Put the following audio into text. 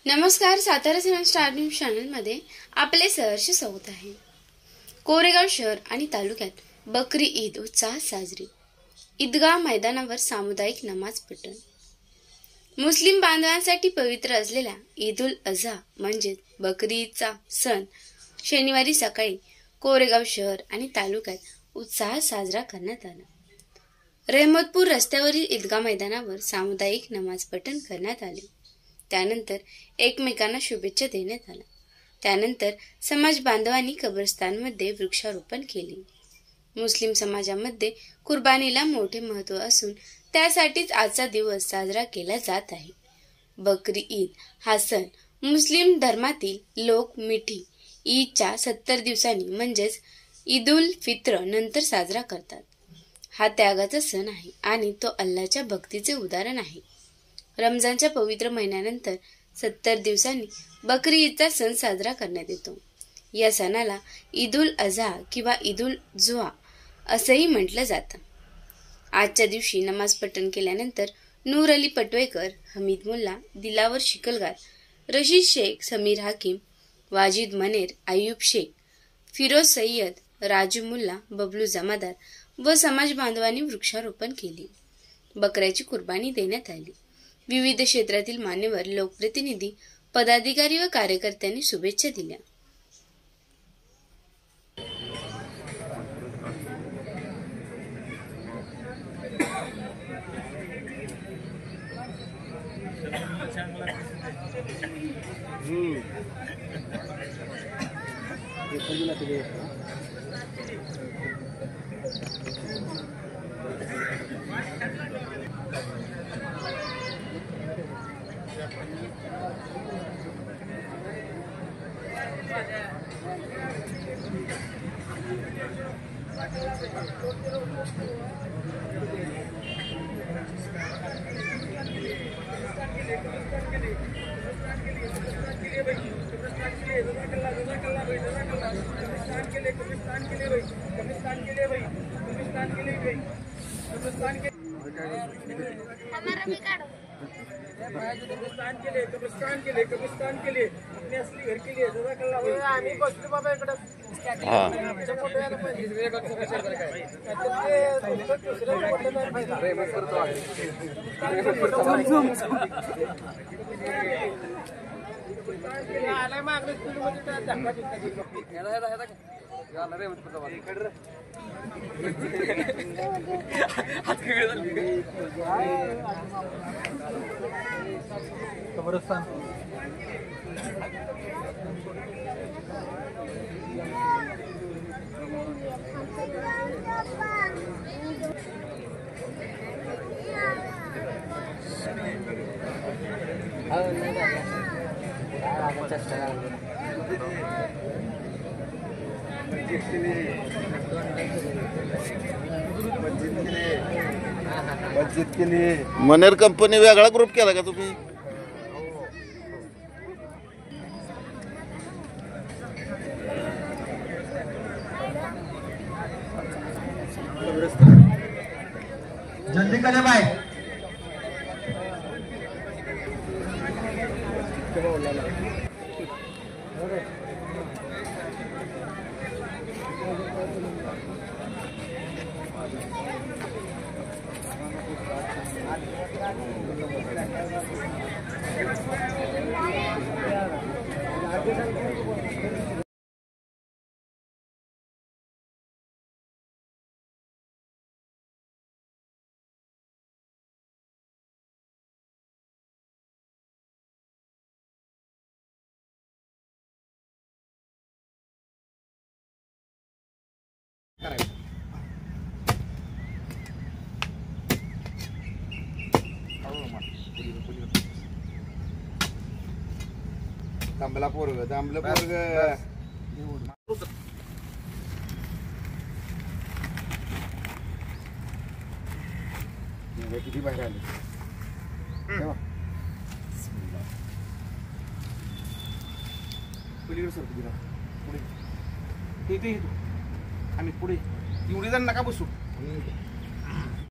नमस्कार, Satara 7 star news channel मध्ये आपले सहर्ष स्वागत आहे। कोरेगाव शहर आणि तालुक्यात बकरी ईद उत्साहात साजरी। ईदगाह मैदानावर सामुदायिक नमाज पठण। मुस्लिम बांधवांसाठी पवित्र असलेला ईद उल अजहा म्हणजे बकरी ईदचा सण शनिवारी सकाळी कोरेगाव शहर आणि तालुक्यात उत्साहात साजरा करण्यात आला। रहमतपूर रस्त्यावरील ईदगाह मैदानावर सामुदायिक नमाज पठण करण्यात आले। त्यानंतर एकमेकांना शुभेच्छा देण्यात आल्या। त्यानंतर समाज बांधवांनी कब्रस्तानमध्ये वृक्षारोपण केले। मुस्लिम समाजामध्ये कुर्बानीला मोठे महत्त्व असून त्यासाठीच आजचा दिवस साजरा केला जात आहे। बकरी ईद हा सण मुस्लिम धर्मातील लोक मिठी ईदच्या 70 दिवसांनी म्हणजेच ईद उल फित्र नंतर साजरा करतात। हा त्यागाचा सण आहे आणि तो अल्लाहच्या भक्तीचे उदाहरण आहे। रमजानच्या पवित्र महिन्यानंतर 70 दिवसांनी बकरी ईदचा सण साजरा करण्यात येतो। या सणाला ईद उल अजहा किंवा ईद उल जुहा असेही म्हटलं जातं। आजच्या दिवशी नमाज पठण केल्यानंतर नूर अली पटवेकर, हमीद मुल्ला, दिलावर शिकलगार, रशीद शेख, समीर हाकीम, वाजिद मनेर, अय्यूब शेख, फिरोज सय्यद, राजू मुल्ला, बबलू जमादार व समाज बांधवांनी वृक्षारोपण केले। बकऱ्याची कुर्बानी देण्यात आली। विविध क्षेत्रातील मान्यवर, लोकप्रतिनिधी, पदाधिकारी व कार्यकर्त्यांनी शुभेच्छा दिल्या। कब्रिस्तान के लिए अपने असली घर के लिए आम्ही बसलो बाबा इकडे कब्रिस्तान मस्जिद के लिए मनेर कंपनी वेगळा ग्रुप केला का तुम्ही? जल्दी करे भाई। तांबला पोरग तांबलं पोरग किती बाहेर आले पलीकडे सर पुढे ते आम्ही पुढे एवढी जण नका बसू